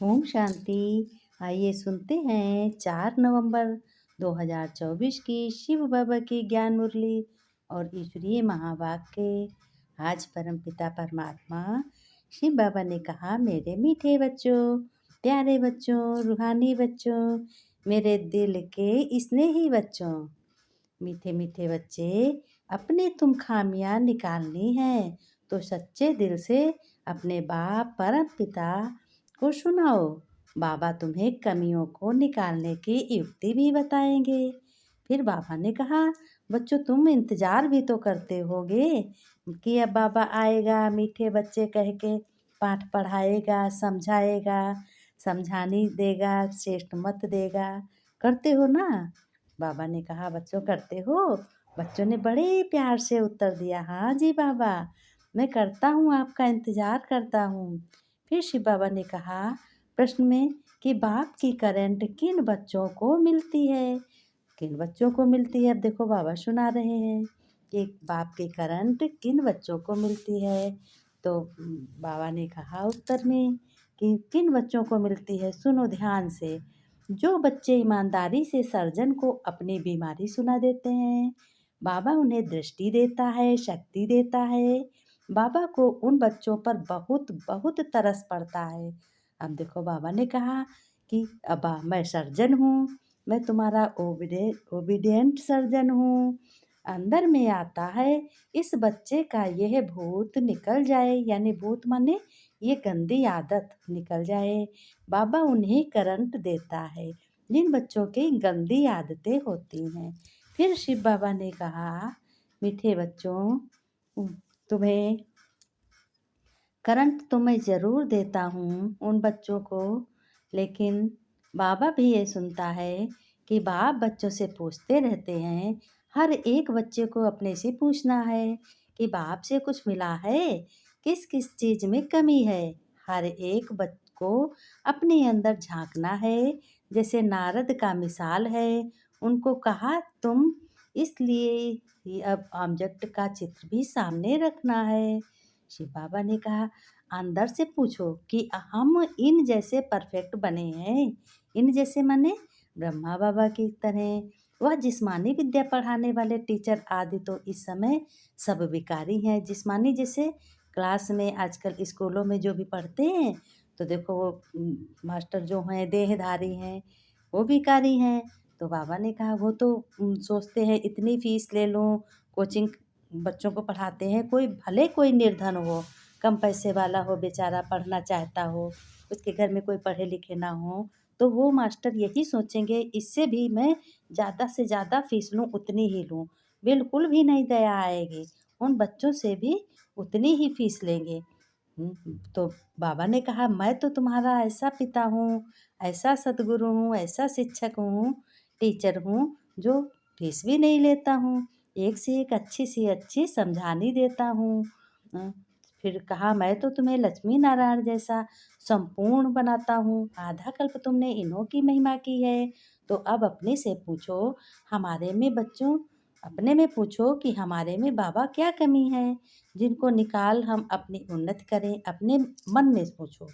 ओम शांति। आइए सुनते हैं 4 नवंबर 2024 की शिव बाबा की ज्ञान मुरली और ईश्वरीय महावाक्य। आज परम पिता परमात्मा शिव बाबा ने कहा, मेरे मीठे बच्चों, प्यारे बच्चों, रूहानी बच्चों, मेरे दिल के स्नेही बच्चों, मीठे मीठे बच्चे, अपने तुम खामियां निकालनी है तो सच्चे दिल से अपने बाप परम पिता को सुनाओ। बाबा तुम्हें कमियों को निकालने की युक्ति भी बताएंगे। फिर बाबा ने कहा, बच्चों तुम इंतजार भी तो करते होगे कि अब बाबा आएगा, मीठे बच्चे कह के पाठ पढ़ाएगा, समझाएगा, समझानी देगा, श्रेष्ठ मत देगा। करते हो ना? बाबा ने कहा, बच्चों करते हो? बच्चों ने बड़े प्यार से उत्तर दिया, हाँ जी बाबा, मैं करता हूँ, आपका इंतजार करता हूँ। फिर शिव बाबा ने कहा प्रश्न में कि बाप की करंट किन बच्चों को मिलती है? किन बच्चों को मिलती है? अब देखो बाबा सुना रहे हैं कि बाप की करंट किन बच्चों को मिलती है। तो बाबा ने कहा उत्तर में कि किन बच्चों को मिलती है, सुनो ध्यान से। जो बच्चे ईमानदारी से सर्जन को अपनी बीमारी सुना देते हैं, बाबा उन्हें दृष्टि देता है, शक्ति देता है। बाबा को उन बच्चों पर बहुत बहुत तरस पड़ता है। अब देखो बाबा ने कहा कि अब मैं सर्जन हूँ, मैं तुम्हारा ओबीडिएंट सर्जन हूँ। अंदर में आता है इस बच्चे का यह भूत निकल जाए, यानी भूत माने ये गंदी आदत निकल जाए। बाबा उन्हें करंट देता है जिन बच्चों की गंदी आदतें होती हैं। फिर शिव बाबा ने कहा, मीठे बच्चों, तुम्हें करंट तो मैं ज़रूर देता हूँ उन बच्चों को, लेकिन बाबा भी ये सुनता है कि बाप बच्चों से पूछते रहते हैं। हर एक बच्चे को अपने से पूछना है कि बाप से कुछ मिला है, किस किस चीज़ में कमी है। हर एक बच्चे को अपने अंदर झांकना है। जैसे नारद का मिसाल है, उनको कहा तुम इसलिए अब ऑब्जेक्ट का चित्र भी सामने रखना है। शिव बाबा ने कहा, अंदर से पूछो कि हम इन जैसे परफेक्ट बने हैं। इन जैसे माने ब्रह्मा बाबा की तरह। वह जिस्मानी विद्या पढ़ाने वाले टीचर आदि तो इस समय सब विकारी हैं। जिस्मानी जैसे क्लास में आजकल स्कूलों में जो भी पढ़ते हैं, तो देखो वो मास्टर जो हैं देहधारी हैं, वो विकारी हैं। तो बाबा ने कहा वो तो सोचते हैं इतनी फीस ले लूँ, कोचिंग बच्चों को पढ़ाते हैं, कोई भले कोई निर्धन हो, कम पैसे वाला हो, बेचारा पढ़ना चाहता हो, उसके घर में कोई पढ़े लिखे ना हो, तो वो मास्टर यही सोचेंगे इससे भी मैं ज़्यादा से ज़्यादा फीस लूँ, उतनी ही लूँ। बिल्कुल भी नहीं दया आएगी, उन बच्चों से भी उतनी ही फीस लेंगे। तो बाबा ने कहा, मैं तो तुम्हारा ऐसा पिता हूँ, ऐसा सदगुरु हूँ, ऐसा शिक्षक हूँ, टीचर हूँ, जो फीस भी नहीं लेता हूँ, एक से एक अच्छी सी अच्छी समझानी देता हूँ। अ, फिर कहा, मैं तो तुम्हें लक्ष्मी नारायण जैसा संपूर्ण बनाता हूँ। आधा कल्प तुमने इन्हों की महिमा की है, तो अब अपने से पूछो, हमारे में बच्चों, अपने में पूछो कि हमारे में बाबा क्या कमी है, जिनको निकाल हम अपनी उन्नति करें। अपने मन में पूछो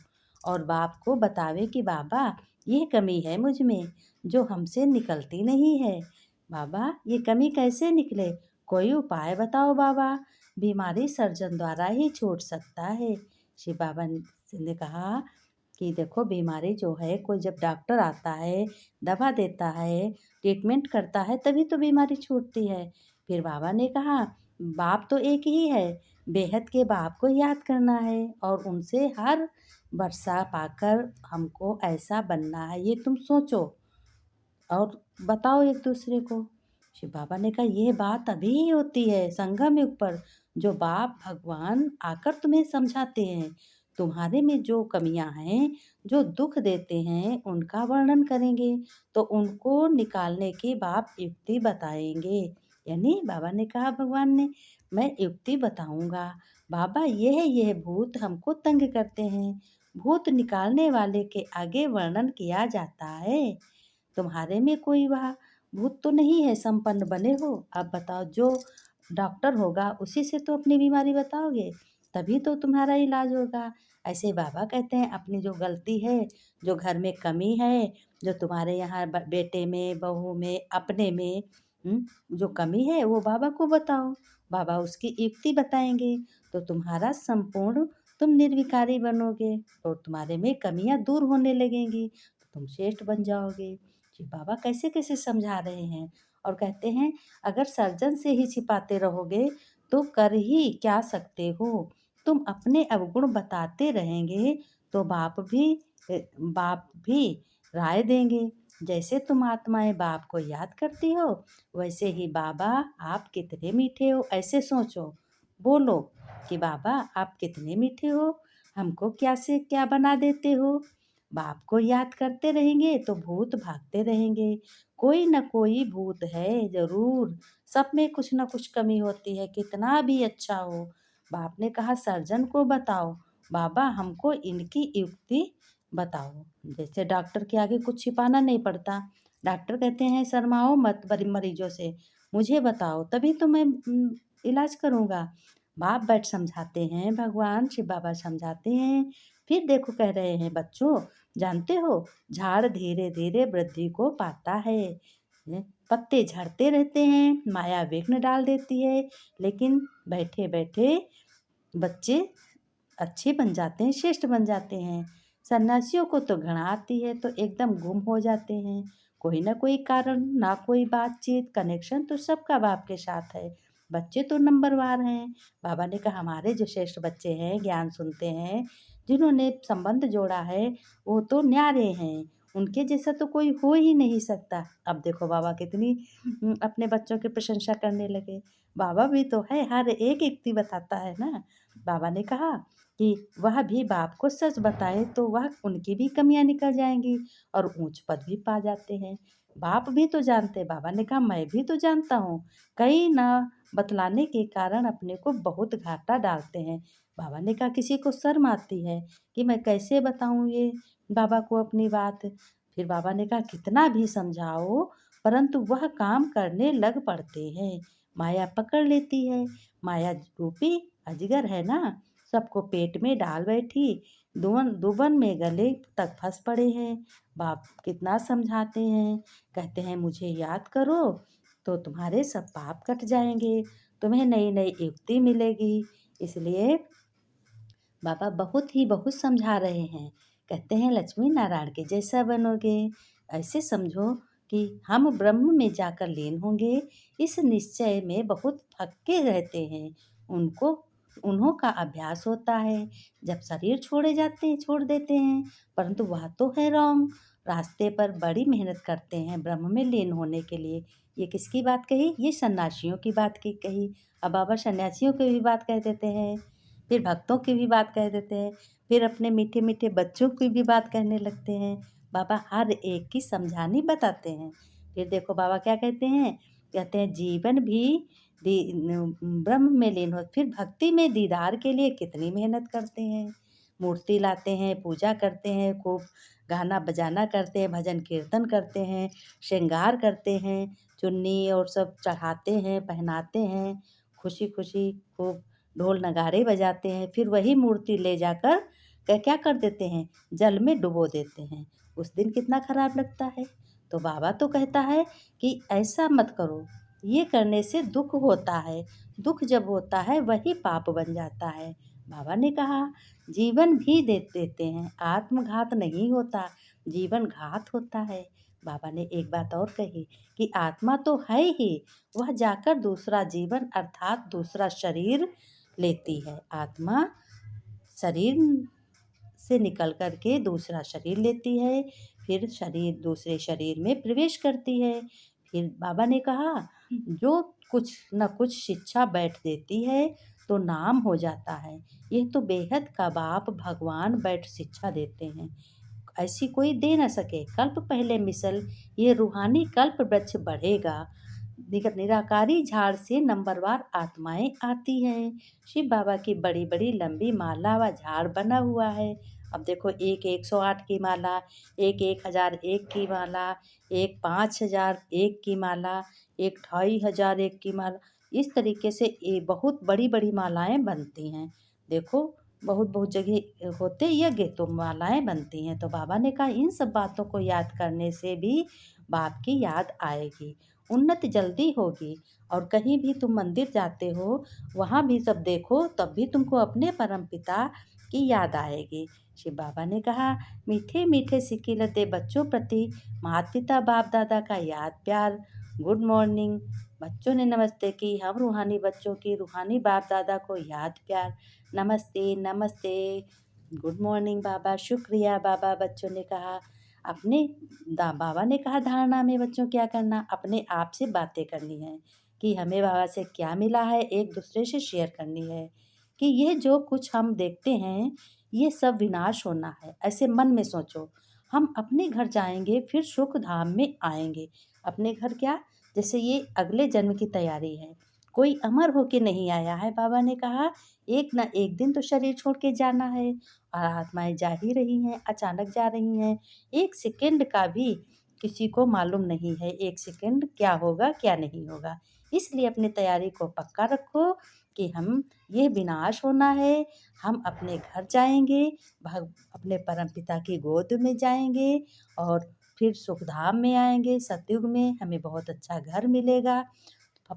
और बाप को बतावे कि बाबा ये कमी है मुझ में जो हमसे निकलती नहीं है। बाबा ये कमी कैसे निकले, कोई उपाय बताओ बाबा, बीमारी सर्जन द्वारा ही छूट सकता है। शिव बाबा ने कहा कि देखो बीमारी जो है, कोई जब डॉक्टर आता है, दवा देता है, ट्रीटमेंट करता है, तभी तो बीमारी छूटती है। फिर बाबा ने कहा, बाप तो एक ही है, बेहद के बाप को याद करना है और उनसे हर वर्षा पाकर हमको ऐसा बनना है, ये तुम सोचो और बताओ एक दूसरे को। शिव बाबा ने कहा, ये बात अभी ही होती है संगम युग पर, जो बाप भगवान आकर तुम्हें समझाते हैं। तुम्हारे में जो कमियां हैं, जो दुख देते हैं, उनका वर्णन करेंगे, तो उनको निकालने की बाप युक्ति बताएंगे। यानी बाबा ने कहा, भगवान ने, मैं युक्ति बताऊंगा। बाबा यह भूत हमको तंग करते हैं, भूत निकालने वाले के आगे वर्णन किया जाता है। तुम्हारे में कोई वह भूत तो नहीं है, संपन्न बने हो। अब बताओ, जो डॉक्टर होगा उसी से तो अपनी बीमारी बताओगे, तभी तो तुम्हारा इलाज होगा। ऐसे बाबा कहते हैं अपनी जो गलती है, जो घर में कमी है, जो तुम्हारे यहाँ बेटे में, बहू में, अपने में जो कमी है वो बाबा को बताओ। बाबा उसकी युक्ति बताएंगे तो तुम्हारा संपूर्ण तुम निर्विकारी बनोगे और तुम्हारे में कमियां दूर होने लगेंगी, तो तुम श्रेष्ठ बन जाओगे। जी बाबा कैसे कैसे समझा रहे हैं। और कहते हैं अगर सर्जन से ही छिपाते रहोगे तो कर ही क्या सकते हो। तुम अपने अवगुण बताते रहेंगे तो बाप भी राय देंगे। जैसे तुम आत्माएं बाप को याद करती हो वैसे ही बाबा आप कितने मीठे हो ऐसे सोचो। बोलो कि बाबा आप कितने मीठे हो, हमको क्या से क्या बना देते हो। बाप को याद करते रहेंगे तो भूत भागते रहेंगे। कोई न कोई भूत है जरूर, सब में कुछ न कुछ कमी होती है कितना भी अच्छा हो। बाप ने कहा सर्जन को बताओ, बाबा हमको इनकी युक्ति बताओ। जैसे डॉक्टर के आगे कुछ छिपाना नहीं पड़ता। डॉक्टर कहते हैं शर्माओ मत बड़ी मरीजों से, मुझे बताओ तभी तो मैं इलाज करूँगा। बाप बैठ समझाते हैं, भगवान शिव बाबा समझाते हैं। फिर देखो कह रहे हैं बच्चों, जानते हो झाड़ धीरे धीरे वृद्धि को पाता है। पत्ते झड़ते रहते हैं, माया विघ्न डाल देती है, लेकिन बैठे बैठे बच्चे अच्छे बन जाते हैं, श्रेष्ठ बन जाते हैं। सन्यासियों को तो घृणा आती है तो एकदम गुम हो जाते हैं। कोई ना कोई कारण, ना कोई बातचीत, कनेक्शन तो सबका बाप के साथ है। बच्चे तो नंबरवार हैं। बाबा ने कहा हमारे जो श्रेष्ठ बच्चे हैं, ज्ञान सुनते हैं, जिन्होंने संबंध जोड़ा है, वो तो न्यारे हैं। उनके जैसा तो कोई हो ही नहीं सकता। अब देखो बाबा कितनी अपने बच्चों की प्रशंसा करने लगे। बाबा भी तो है, हर एक युक्ति बताता है ना। बाबा ने कहा कि वह भी बाप को सच बताए तो वह उनकी भी कमियां निकल जाएंगी और ऊंच पद भी पा जाते हैं। बाप भी तो जानते, बाबा ने कहा मैं भी तो जानता हूँ। कई ना बतलाने के कारण अपने को बहुत घाटा डालते हैं। बाबा ने कहा किसी को शर्म आती है कि मैं कैसे बताऊँ ये बाबा को अपनी बात। फिर बाबा ने कहा कितना भी समझाओ परंतु वह काम करने लग पड़ते हैं। माया पकड़ लेती है। माया रूपी अजगर है ना, सबको पेट में डाल बैठी, दुबन में गले तक फंस पड़े हैं। बाप कितना समझाते हैं, कहते हैं मुझे याद करो तो तुम्हारे सब पाप कट जाएंगे, तुम्हें नई नई युक्ति मिलेगी। इसलिए बाबा बहुत समझा रहे हैं। कहते हैं लक्ष्मी नारायण के जैसा बनोगे। ऐसे समझो कि हम ब्रह्म में जाकर लीन होंगे। इस निश्चय में बहुत थके रहते हैं। उनको उन्हों का अभ्यास होता है जब शरीर छोड़ देते हैं, परंतु वह तो है रॉन्ग। रास्ते पर बड़ी मेहनत करते हैं ब्रह्म में लीन होने के लिए। ये किसकी बात कही, ये सन्यासियों की बात की कही। अब बाबा सन्यासियों की भी बात कह देते हैं, फिर भक्तों की भी बात कह देते हैं, फिर अपने मीठे मीठे बच्चों की भी बात कहने लगते हैं। बाबा हर एक की समझानी बताते हैं। फिर देखो बाबा क्या कहते हैं, कहते हैं जीवन भी ब्रह्म में लीन हो। फिर भक्ति में दीदार के लिए कितनी मेहनत करते हैं। मूर्ति लाते हैं, पूजा करते हैं, खूब गाना बजाना करते हैं, भजन कीर्तन करते हैं, श्रृंगार करते हैं, चुन्नी और सब चढ़ाते हैं, पहनाते हैं, खुशी खुशी खूब ढोल नगाड़े बजाते हैं। फिर वही मूर्ति ले जाकर क्या कर देते हैं, जल में डुबो देते हैं। उस दिन कितना खराब लगता है। तो बाबा तो कहता है कि ऐसा मत करो, ये करने से दुख होता है। दुख जब होता है वही पाप बन जाता है। बाबा ने कहा जीवन भी दे देते हैं, आत्मघात नहीं होता, जीवन घात होता है। बाबा ने एक बात और कही कि आत्मा तो है ही, वह जाकर दूसरा जीवन अर्थात दूसरा शरीर लेती है। आत्मा शरीर से निकल कर के दूसरा शरीर लेती है, फिर शरीर दूसरे शरीर में प्रवेश करती है। फिर बाबा ने कहा जो कुछ न कुछ शिक्षा बैठ देती है तो नाम हो जाता है। यह तो बेहद का बाप भगवान बैठ शिक्षा देते हैं, ऐसी कोई दे न सके। कल्प पहले मिसल ये रूहानी कल्प वृक्ष बढ़ेगा। निराकारी झाड़ से नंबरवार आत्माएं आती हैं। शिव बाबा की बड़ी बड़ी लंबी माला व झाड़ बना हुआ है। अब देखो एक 108 की माला, एक 1001 की माला, एक 5001 की माला, एक 2501 की माला, इस तरीके से ये बहुत बड़ी बड़ी मालाएं बनती हैं। देखो बहुत बहुत जगह होते यज्ञ तो मालाएँ बनती हैं। तो बाबा ने कहा इन सब बातों को याद करने से भी बाप की याद आएगी, उन्नति जल्दी होगी। और कहीं भी तुम मंदिर जाते हो, वहाँ भी सब देखो तब भी तुमको अपने परमपिता की याद आएगी। शिव बाबा ने कहा मीठे मीठे सिकिलते बच्चों प्रति माता पिता बाप दादा का याद प्यार। Good morning. बच्चों ने नमस्ते की। हम रूहानी बच्चों की रूहानी बाप दादा को याद प्यार। नमस्ते नमस्ते। गुड मॉर्निंग बाबा, शुक्रिया बाबा। बच्चों ने कहा अपने बाबा ने कहा धारणा में बच्चों क्या करना, अपने आप से बातें करनी है कि हमें बाबा से क्या मिला है, एक दूसरे से शेयर करनी है कि ये जो कुछ हम देखते हैं ये सब विनाश होना है। ऐसे मन में सोचो, हम अपने घर जाएंगे फिर सुख धाम में आएंगे। अपने घर क्या, जैसे ये अगले जन्म की तैयारी है। कोई अमर होके नहीं आया है। बाबा ने कहा एक ना एक दिन तो शरीर छोड़ के जाना है और आत्माएं जा ही रही हैं, अचानक जा रही हैं। एक सेकंड का भी किसी को मालूम नहीं है, एक सेकंड क्या होगा क्या नहीं होगा। इसलिए अपनी तैयारी को पक्का रखो कि हम ये विनाश होना है। हम अपने घर जाएंगे, अपने परमपिता की गोद में जाएंगे और फिर सुखधाम में आएंगे। सतयुग में हमें बहुत अच्छा घर मिलेगा,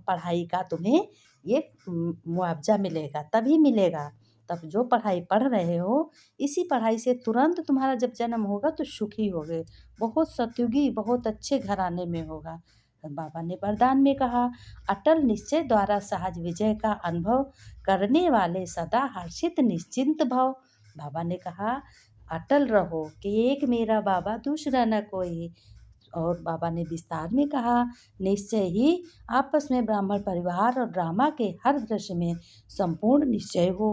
पढ़ाई का तुम्हें ये मुआवजा मिलेगा, तभी मिलेगा। तब जो पढ़ाई पढ़ रहे हो इसी पढ़ाई से तुरंत तुम्हारा जब जन्म होगा तो सुखी होगे, बहुत सतयुगी बहुत अच्छे घराने में होगा। बाबा ने वरदान में कहा अटल निश्चय द्वारा सहज विजय का अनुभव करने वाले सदा हर्षित निश्चिंत भव। बाबा ने कहा अटल रहो कि एक मेरा बाबा दूसरा न कोई। और बाबा ने विस्तार में कहा निश्चय ही आपस में ब्राह्मण परिवार और ड्रामा के हर दृश्य में संपूर्ण निश्चय हो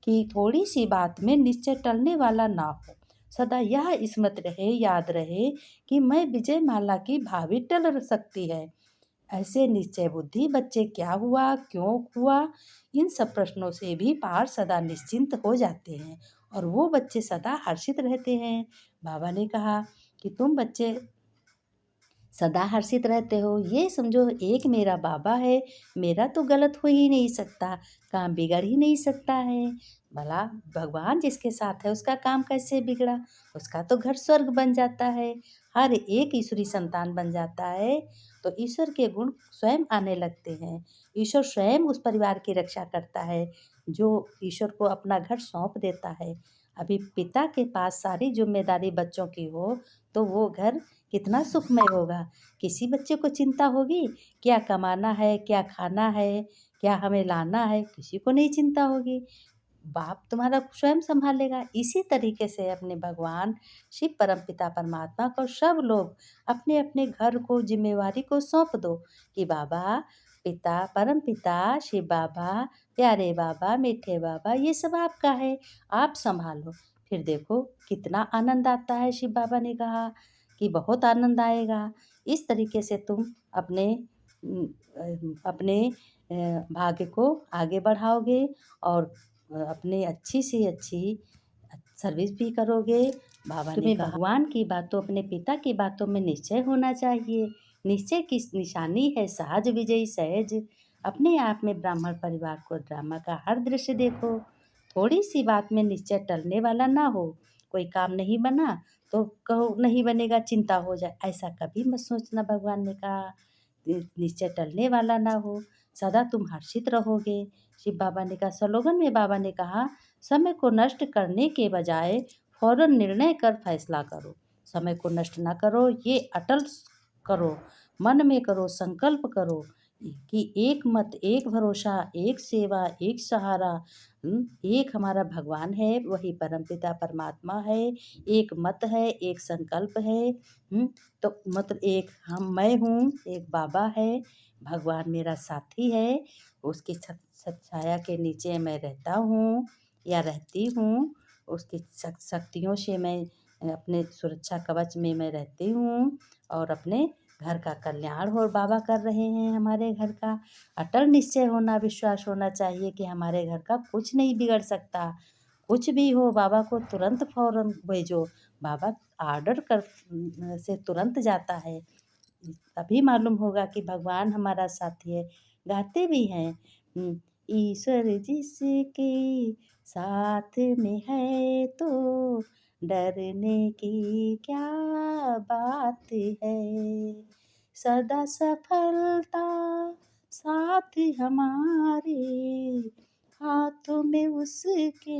कि थोड़ी सी बात में निश्चय टलने वाला ना हो। सदा यह स्मृत रहे, याद रहे कि मैं विजय माला की भावी टल सकती है। ऐसे निश्चय बुद्धि बच्चे क्या हुआ क्यों हुआ इन सब प्रश्नों से भी पार सदा निश्चिंत हो जाते हैं और वो बच्चे सदा हर्षित रहते हैं। बाबा ने कहा कि तुम बच्चे सदा हर्षित रहते हो, ये समझो एक मेरा बाबा है, मेरा तो गलत हो ही नहीं सकता, काम बिगड़ ही नहीं सकता है। भला भगवान जिसके साथ है उसका काम कैसे बिगड़ा, उसका तो घर स्वर्ग बन जाता है, हर एक ईश्वरी संतान बन जाता है। तो ईश्वर के गुण स्वयं आने लगते हैं। ईश्वर स्वयं उस परिवार की रक्षा करता है जो ईश्वर को अपना घर सौंप देता है। अभी पिता के पास सारी जिम्मेदारी बच्चों की हो तो वो घर कितना सुखमय होगा। किसी बच्चे को चिंता होगी क्या कमाना है, क्या खाना है, क्या हमें लाना है, किसी को नहीं चिंता होगी। बाप तुम्हारा स्वयं संभालेगा। इसी तरीके से अपने भगवान शिव परमपिता परमात्मा को सब लोग अपने अपने घर को जिम्मेवारी को सौंप दो कि बाबा पिता परम पिता शिव बाबा प्यारे बाबा मीठे बाबा ये सब आपका है, आप संभालो। फिर देखो कितना आनंद आता है। शिव बाबा ने कहा कि बहुत आनंद आएगा। इस तरीके से तुम अपने अपने भाग्य को आगे बढ़ाओगे और अपने अच्छी से अच्छी सर्विस भी करोगे। बाबा ने तुम्हें भगवान की बातों अपने पिता की बातों में निश्चय होना चाहिए। निश्चय की निशानी है सहज विजयी सहज। अपने आप में ब्राह्मण परिवार को ड्रामा का हर दृश्य देखो। थोड़ी सी बात में निश्चय टलने वाला ना हो। कोई काम नहीं बना तो कहो नहीं बनेगा, चिंता हो जाए, ऐसा कभी मत सोचना। भगवान ने कहा निश्चय टलने वाला ना हो, सदा तुम हर्षित रहोगे। शिव बाबा ने कहा स्लोगन में बाबा ने कहा समय को नष्ट करने के बजाय फौरन निर्णय कर फैसला करो। समय को नष्ट ना करो, ये अटल करो, मन में करो, संकल्प करो कि एक मत एक भरोसा एक सेवा एक सहारा। एक हमारा भगवान है, वही परमपिता परमात्मा है, एक मत है एक संकल्प है। तो मतलब एक हम मैं हूँ, एक बाबा है, भगवान मेरा साथी है, उसकी छाया के नीचे मैं रहता हूँ या रहती हूँ। उसकी शक्तियों से मैं अपने सुरक्षा कवच में मैं रहती हूँ और अपने घर का कल्याण और बाबा कर रहे हैं। हमारे घर का अटल निश्चय होना, विश्वास होना चाहिए कि हमारे घर का कुछ नहीं बिगड़ सकता। कुछ भी हो बाबा को तुरंत फौरन भेजो, बाबा आर्डर कर से तुरंत जाता है। तभी मालूम होगा कि भगवान हमारा साथी है। गाते भी हैं ईश्वर जिसके साथ में है तो डरने की क्या बात है। सदा सफलता साथ हमारे, हाथों में उसके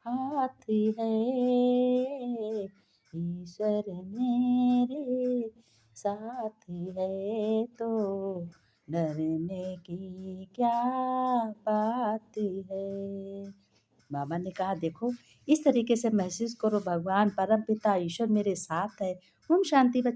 हाथ है। ईश्वर मेरे साथ है तो डरने की क्या बात है। बाबा ने कहा देखो, इस तरीके से महसूस करो भगवान परमपिता ईश्वर मेरे साथ है। ओम शांति।